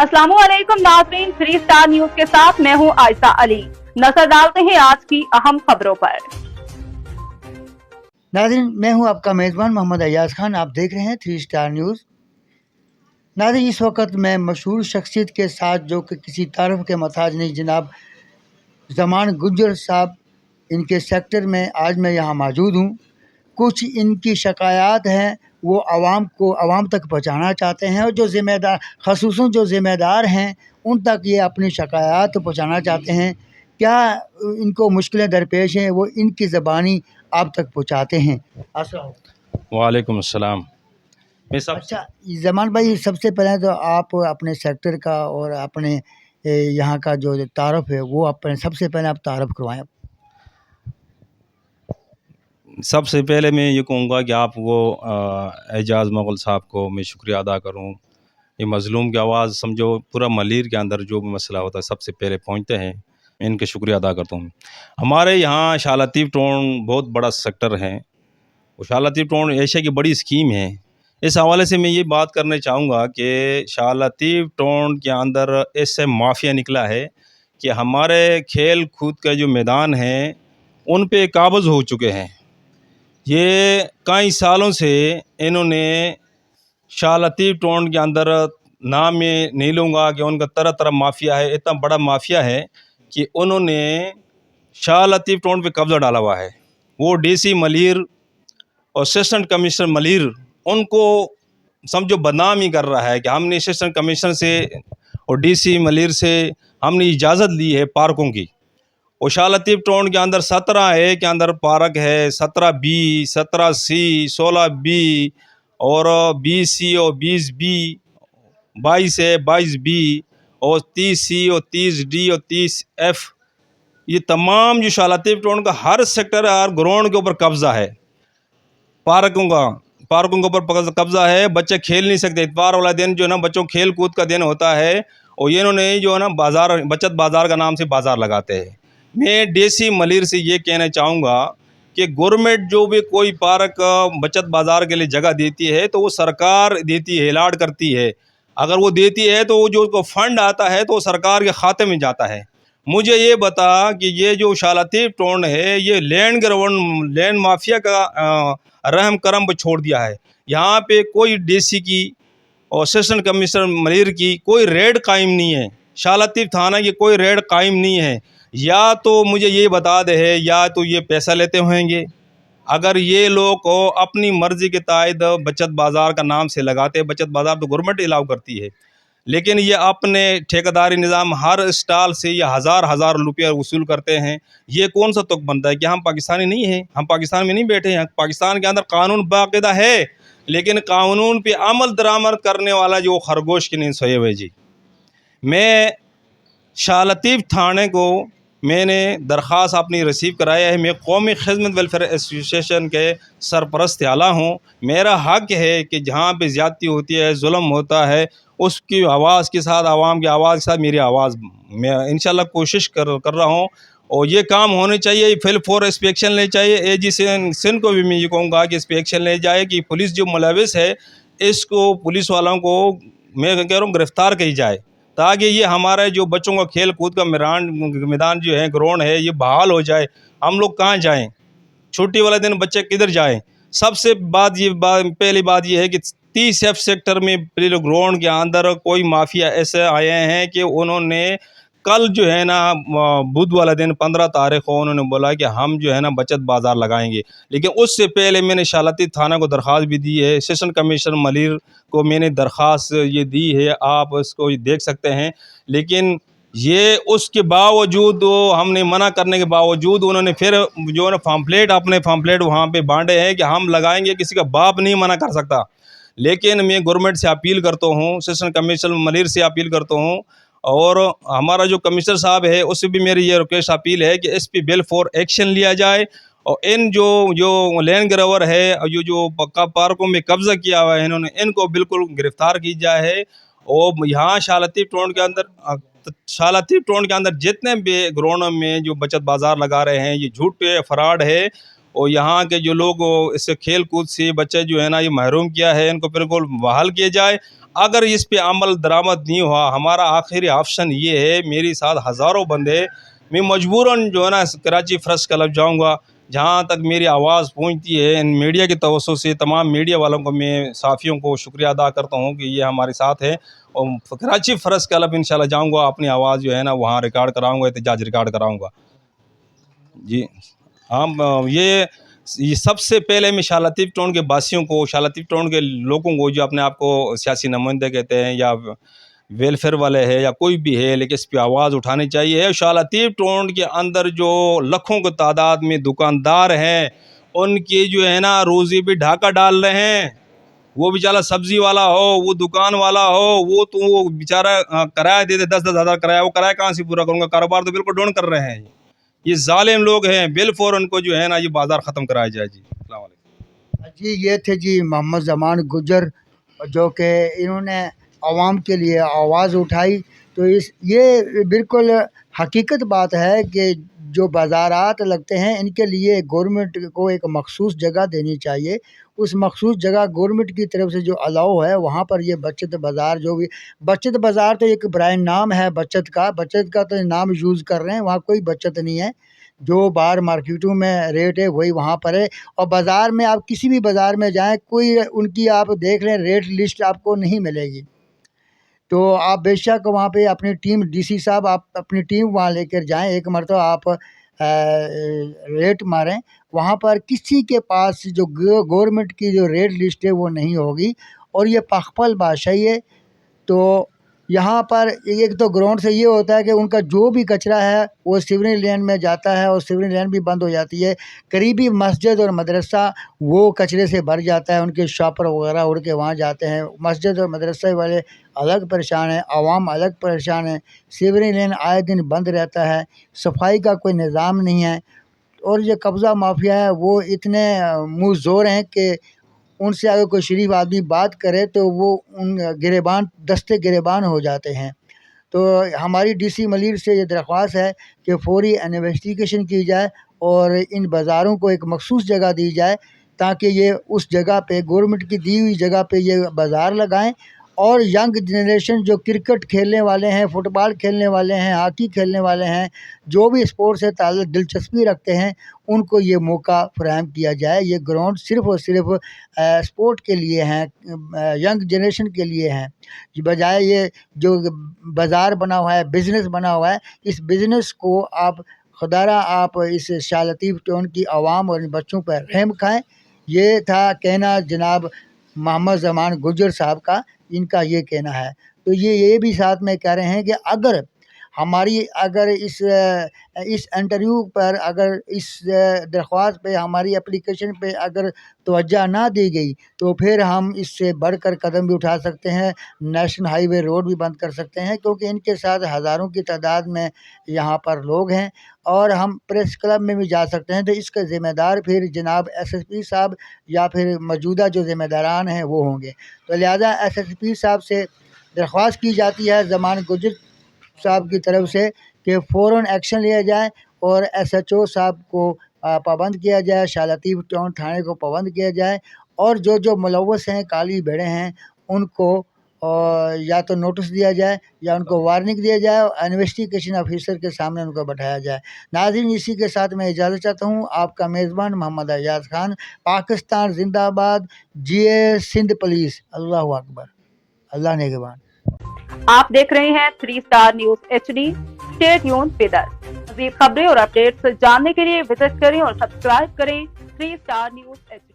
अस्सलामुअलैकुम नाज़रीन, 3 star news के साथ मैं हूं आयशा अली। नजर डालते हैं आज की अहम खबरों पर। नाज़रीन, मैं हूं आपका मेज़बान मोहम्मद अयाज खान। आप देख रहे हैं 3 स्टार न्यूज़। नाज़रीन, इस वक्त मैं मशहूर शख्सियत के साथ, जो कि किसी तारीफ के मोहताज नहीं, जनाब ज़मान गुज्जर साहब, इनके सेक्टर में आज मैं यहाँ मौजूद हूँ। कुछ इनकी शिकायत हैं, वो आवाम तक पहुँचाना चाहते हैं, और जो ज़िम्मेदार, ख़ुसूसन जो ज़िम्मेदार हैं, उन तक ये अपनी शिकायत पहुँचाना चाहते हैं। क्या इनको मुश्किलें दरपेश हैं, वो इनकी ज़बानी आप तक पहुँचाते हैं। वालेकुम अस्सलाम। अच्छा ज़मान भाई, सबसे पहले तो आप अपने सेक्टर का और अपने यहाँ का जो तारफ़ है, वो अपने सबसे पहले आप तारफ़ करवाएं। सबसे पहले मैं ये कहूँगा कि आप वो एजाज़ मुग़ल साहब को मैं शुक्रिया अदा करूँ। ये मज़लूम की आवाज़ समझो पूरा मलीर के अंदर जो भी मसला होता है सबसे पहले पहुँचते हैं, मैं इनके शुक्रिया अदा करता हूँ। हमारे यहाँ शाह लतीफ़ टाउन बहुत बड़ा सेक्टर है, और शाह लतीफ़ टाउन एशिया की बड़ी स्कीम है। इस हवाले से मैं ये बात करना चाहूँगा कि शाह लतीफ़ टाउन के अंदर ऐसे माफिया निकला है कि हमारे खेल कूद का जो मैदान है उन पे काबज़ हो चुके हैं। ये कई सालों से इन्होंने शाह लतीफ़ टाउन के अंदर, नाम में नहीं लूँगा कि उनका तरह तरह माफिया है, इतना बड़ा माफिया है कि उन्होंने शाह लतीफ़ टाउन पे कब्ज़ा डाला हुआ है। वो डीसी मलीर और असिस्टेंट कमिश्नर मलीर उनको समझो बदनाम ही कर रहा है कि हमने असिस्टेंट कमिश्नर से और डीसी मलीर से हमने इजाज़त ली है पार्कों की। और शाह लतीफ़ टाउन के अंदर 17 ए के अंदर पार्क है, 17B, 17C, 16B और 20C और 20B, 22 है, 22B और 30C और 30D और 30F। ये तमाम जो शाह लतीफ़ टाउन का हर सेक्टर हर ग्राउंड के ऊपर कब्ज़ा है। पार्कों के ऊपर कब्ज़ा है। बच्चे खेल नहीं सकते। इतवार वाला दिन जो है ना बच्चों खेल कूद का दिन होता है, और ये इन्होंने जो है ना बाज़ार, बचत बाज़ार का नाम से बाज़ार लगाते हैं। मैं डीसी मलीर से ये कहना चाहूँगा कि गवर्नमेंट जो भी कोई पार्क बचत बाज़ार के लिए जगह देती है तो वो सरकार देती है, अलाट करती है। अगर वो देती है तो वो जो उसको फंड आता है तो वो सरकार के खाते में जाता है। मुझे ये बता कि ये जो शाह लतीफ़ टाउन है, ये लैंड माफिया का रहम करम पर छोड़ दिया है। यहाँ पे कोई डीसी की और असिस्टेंट कमिश्नर मलीर की कोई रेड कायम नहीं है। शाह लतीफ़ थाना की कोई रेड कायम नहीं है। या तो मुझे ये बता दे है, या तो ये पैसा लेते होंगे। अगर ये लोग अपनी मर्ज़ी के तहत बचत बाज़ार का नाम से लगाते, बचत बाज़ार तो गवर्नमेंट अलाउ करती है, लेकिन ये अपने ठेकेदारी निज़ाम हर स्टॉल से ये हज़ार रुपया वसूल करते हैं। ये कौन सा तुक बनता है कि हम पाकिस्तानी नहीं हैं? हम पाकिस्तान में नहीं बैठे हैं। पाकिस्तान के अंदर कानून बाकायदा है, लेकिन कानून पे अमल दरामद करने वाला जो खरगोश की नहीं सोए हुए जी। मैं शाह लतीफ़ थाने को मैंने दरख्वास्त अपनी रिसीव कराया है। मैं कौमी खिदमत वेलफेयर एसोसिएशन के सरपरस्त आला हूँ। मेरा हक़ है कि जहाँ पे ज़्यादती होती है, जुल्म होता है, उसकी आवाज़ के साथ, आवाम की आवाज़ के साथ मेरी आवाज़ मैं इंशाल्लाह कोशिश कर रहा हूँ, और ये काम होने चाहिए। फिल फॉर इस पर एक्शन ले चाहिए। एजी सिंध को भी मैं ये कहूँगा कि इस पर एक्शन ले जाए कि पुलिस जो मुलविस है, इसको पुलिस वालों को मैं कह रहा हूँ गिरफ़्तार की जाए, ताकि ये हमारे जो बच्चों का खेल कूद का मैदान जो है, ग्राउंड है, ये बहाल हो जाए। हम लोग कहाँ जाएं? छुट्टी वाले दिन बच्चे किधर जाएं? सबसे पहली बात ये है कि 30F सेक्टर में ग्राउंड के अंदर कोई माफिया ऐसे आए हैं कि उन्होंने कल जो है ना बुध वाला दिन 15 तारीख को उन्होंने बोला कि हम जो है ना बचत बाज़ार लगाएंगे। लेकिन उससे पहले मैंने शाह लतीफ़ थाना को दरख्वास्त भी दी है। सेशन कमिश्नर मलीर को मैंने दरख्वास्त ये दी है, आप इसको देख सकते हैं। लेकिन ये उसके बावजूद, हमने मना करने के बावजूद, उन्होंने फिर जो है ना अपने पम्पलेट वहाँ पे बांटे हैं कि हम लगाएंगे, किसी का बाप नहीं मना कर सकता। लेकिन मैं गवर्नमेंट से अपील करता हूँ, सेशन कमिश्नर मलीर से अपील करता हूँ, और हमारा जो कमिश्नर साहब है उससे भी मेरी ये रिक्वेस्ट अपील है कि इस पे बिल फॉर एक्शन लिया जाए, और इन जो लैंड ग्रैबर है और जो पार्कों में कब्जा किया हुआ है इन्होंने, इनको बिल्कुल गिरफ्तार की जाए। और यहाँ शाह लतीफ़ टाउन के अंदर जितने भी ग्राउंडों में जो बचत बाज़ार लगा रहे हैं, ये झूठे फ्रॉड है, اور یہاں کے جو لوگ اس کھیل کود سے بچے جو ہے نا یہ محروم کیا ہے، ان کو بالکل بحال کیا جائے۔ اگر اس پہ عمل درآمد نہیں ہوا، ہمارا آخری آپشن یہ ہے، میری ساتھ ہزاروں بندے، میں مجبوراً جو ہے نا کراچی پریس کلب جاؤں گا، جہاں تک میری آواز پہنچتی ہے ان میڈیا کے توسط سے تمام میڈیا والوں کو، میں صحافیوں کو شکریہ ادا کرتا ہوں کہ یہ ہمارے ساتھ ہے، اور کراچی پریس کلب انشاءاللہ جاؤں گا، اپنی آواز جو ہے نا وہاں ریکارڈ کراؤں گا، احتجاج ریکارڈ کراؤں گا۔ جی ہم یہ سب سے پہلے میں شاہ لطیف ٹاؤن کے باسیوں کو، شاہ لطیف ٹاؤن کے لوگوں کو جو اپنے آپ کو سیاسی نمائندے کہتے ہیں یا ویلفیئر والے ہیں یا کوئی بھی ہے، لیکن اس پہ آواز اٹھانی چاہیے۔ شاہ لطیف ٹاؤن کے اندر جو لاکھوں کی تعداد میں دکاندار ہیں، ان کی جو ہے نا روزی بھی ڈھاکہ ڈال رہے ہیں۔ وہ بیچارہ سبزی والا ہو، وہ دکان والا ہو، وہ بیچارہ کرایہ دیتے 10-10 ہزار کرایہ، وہ کرایہ کہاں سے پورا کروں گا؟ کاروبار تو بالکل ڈاؤن کر رہے ہیں۔ یہ ظالم لوگ ہیں، بالفور ان کو جو ہے نا یہ بازار ختم کرایا جائے۔ جی السلام علیکم۔ جی یہ تھے جی محمد زمان گجر، جو کہ انہوں نے عوام کے لیے آواز اٹھائی۔ تو یہ بالکل حقیقت بات ہے کہ جو بازارات لگتے ہیں ان کے لیے گورنمنٹ کو ایک مخصوص جگہ دینی چاہیے۔ اس مخصوص جگہ گورنمنٹ کی طرف سے جو الاؤ ہے، وہاں پر یہ بچت بازار، جو بھی بچت بازار تو ایک برانڈ نام ہے بچت کا تو نام یوز کر رہے ہیں، وہاں کوئی بچت نہیں ہے۔ جو باہر مارکیٹوں میں ریٹ ہے وہی وہاں پر ہے، اور بازار میں آپ کسی بھی بازار میں جائیں، کوئی ان کی آپ دیکھ لیں ریٹ لسٹ آپ کو نہیں ملے گی۔ تو آپ بے شک وہاں پہ اپنی ٹیم، ڈی سی صاحب آپ اپنی ٹیم وہاں لے کر جائیں، ایک مرتبہ آپ ریٹ ماریں، وہاں پر کسی کے پاس جو گورنمنٹ کی جو ریٹ لسٹ ہے وہ نہیں ہوگی، اور یہ پخپل بادشاہی ہے۔ تو یہاں پر ایک تو گراؤنڈ سے یہ ہوتا ہے کہ ان کا جو بھی کچرا ہے وہ سیوریج لین میں جاتا ہے، اور سیوریج لین بھی بند ہو جاتی ہے۔ قریبی مسجد اور مدرسہ وہ کچرے سے بھر جاتا ہے، ان کے شاپر وغیرہ اڑ کے وہاں جاتے ہیں۔ مسجد اور مدرسے والے الگ پریشان ہیں، عوام الگ پریشان ہیں۔ سیوریج لین آئے دن بند رہتا ہے، صفائی کا کوئی نظام نہیں ہے، اور یہ قبضہ مافیا ہے وہ اتنے منہ زور ہیں کہ ان سے اگر کوئی شریف آدمی بات کرے تو وہ ان گریبان دستے گریبان ہو جاتے ہیں۔ تو ہماری ڈی سی ملیر سے یہ درخواست ہے کہ فوری انویسٹیگیشن کی جائے اور ان بازاروں کو ایک مخصوص جگہ دی جائے، تاکہ یہ اس جگہ پہ گورنمنٹ کی دی ہوئی جگہ پہ یہ بازار لگائیں، اور ینگ جنریشن جو کرکٹ کھیلنے والے ہیں، فٹ بال کھیلنے والے ہیں، ہاکی کھیلنے والے ہیں، جو بھی اسپورٹ سے تعلق دلچسپی رکھتے ہیں، ان کو یہ موقع فراہم کیا جائے۔ یہ گراؤنڈ صرف اور صرف اسپورٹ کے لیے ہیں، ینگ جنریشن کے لیے ہیں، بجائے یہ جو بازار بنا ہوا ہے، بزنس بنا ہوا ہے، اس بزنس کو آپ خدارہ آپ اس شاہ لطیف ٹاؤن کی عوام اور ان بچوں پر رحم کھائیں۔ یہ تھا کہنا جناب محمد زمان گجر صاحب کا، ان کا یہ کہنا ہے۔ تو یہ بھی ساتھ میں کہہ رہے ہیں کہ اگر اس انٹرویو پر، اگر اس درخواست پہ، ہماری اپلیکیشن پہ اگر توجہ نہ دی گئی تو پھر ہم اس سے بڑھ کر قدم بھی اٹھا سکتے ہیں، نیشنل ہائی وے روڈ بھی بند کر سکتے ہیں، کیونکہ ان کے ساتھ ہزاروں کی تعداد میں یہاں پر لوگ ہیں، اور ہم پریس کلب میں بھی جا سکتے ہیں۔ تو اس کا ذمہ دار پھر جناب ایس ایس پی صاحب یا پھر موجودہ جو ذمہ داران ہیں وہ ہوں گے۔ تو لہٰذا ایس ایس پی صاحب سے درخواست کی جاتی ہے زمان گجر صاحب کی طرف سے کہ فوراً ایکشن لیا جائے، اور ایس ایچ او صاحب کو پابند کیا جائے، شاہ لطیف ٹاؤن تھانے کو پابند کیا جائے، اور جو ملوث ہیں، کالی بھیڑیں ہیں، ان کو یا تو نوٹس دیا جائے یا ان کو وارننگ دیا جائے، اور انویسٹیگیشن آفیسر کے سامنے ان کو بٹھایا جائے۔ ناظرین، اسی کے ساتھ میں اجازت چاہتا ہوں۔ آپ کا میزبان محمد ایاز خان۔ پاکستان زندہ آباد، جی اے سندھ پولیس۔ اللہ اکبر، اللہ نگہبان۔ آپ دیکھ رہے ہیں 3 Star News HD۔ Stay tuned with us. مزید خبریں اور اپڈیٹس جاننے کے لیے وزٹ کریں اور سبسکرائب کریں 3 اسٹار نیوز HD۔